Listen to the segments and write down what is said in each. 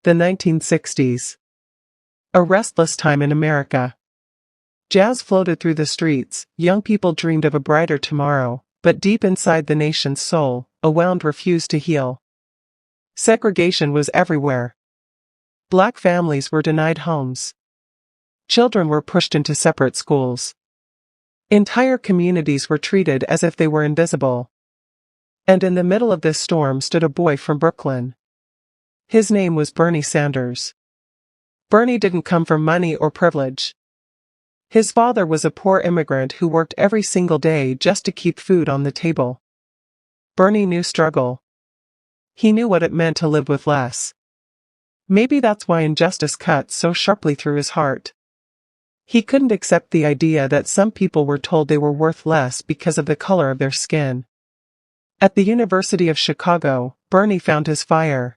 The 1960s. A restless time in America. Jazz floated through the streets, young people dreamed of a brighter tomorrow, but deep inside the nation's soul, a wound refused to heal. Segregation was everywhere. Black families were denied homes. Children were pushed into separate schools. Entire communities were treated as if they were invisible. And in the middle of this storm stood a boy from Brooklyn. His name was Bernie Sanders. Bernie didn't come from money or privilege. His father was a poor immigrant who worked every single day just to keep food on the table. Bernie knew struggle. He knew what it meant to live with less. Maybe that's why injustice cut so sharply through his heart. He couldn't accept the idea that some people were told they were worth less because of the color of their skin. At the University of Chicago, Bernie found his fire.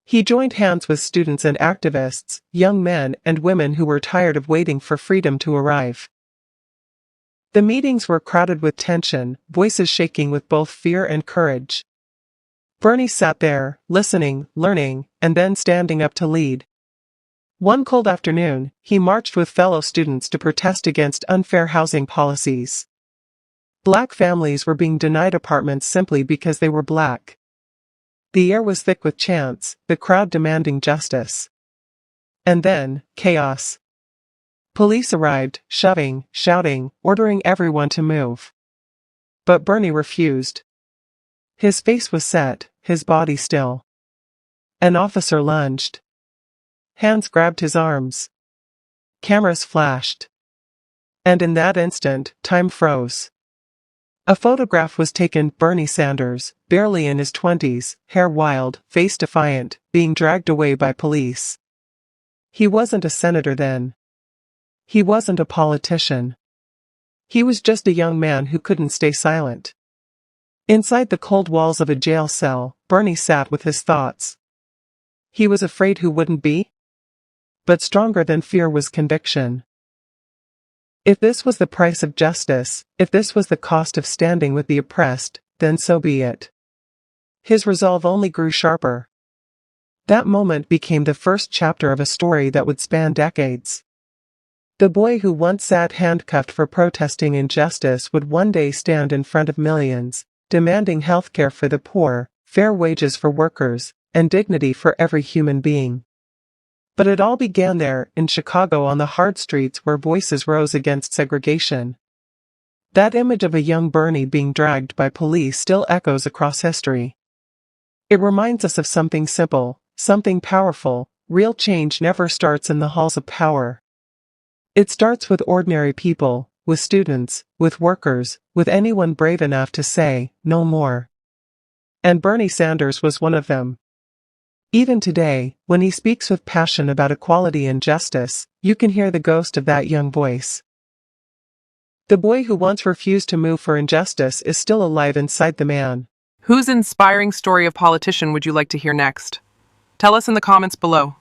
He joined hands with students and activists, young men and women who were tired of waiting for freedom to arrive. The meetings were crowded with tension, voices shaking with both fear and courage. Bernie sat there, listening, learning, and then standing up to lead. One cold afternoon, he marched with fellow students to protest against unfair housing policies. Black families were being denied apartments simply because they were black. The air was thick with chants, the crowd demanding justice. And then, chaos. Police arrived, shoving, shouting, ordering everyone to move. But Bernie refused. His face was set, his body still. An officer lunged. Hands grabbed his arms. Cameras flashed. And in that instant, time froze. A photograph was taken, Bernie Sanders, barely in his 20s, hair wild, face defiant, being dragged away by police. He wasn't a senator then. He wasn't a politician. He was just a young man who couldn't stay silent. Inside the cold walls of a jail cell, Bernie sat with his thoughts. He was afraid who wouldn't be? But stronger than fear was conviction. If this was the price of justice, if this was the cost of standing with the oppressed, then so be it. His resolve only grew sharper. That moment became the first chapter of a story that would span decades. The boy who once sat handcuffed for protesting injustice would one day stand in front of millions, demanding health care for the poor, fair wages for workers, and dignity for every human being. But it all began there, in Chicago, on the hard streets where voices rose against segregation. That image of a young Bernie being dragged by police still echoes across history. It reminds us of something simple, something powerful. Real change never starts in the halls of power. It starts with ordinary people, with students, with workers, with anyone brave enough to say, no more. And Bernie Sanders was one of them. Even today, when he speaks with passion about equality and justice, you can hear the ghost of that young voice. The boy who once refused to move for injustice is still alive inside the man. Whose inspiring story of politician would you like to hear next? Tell us in the comments below.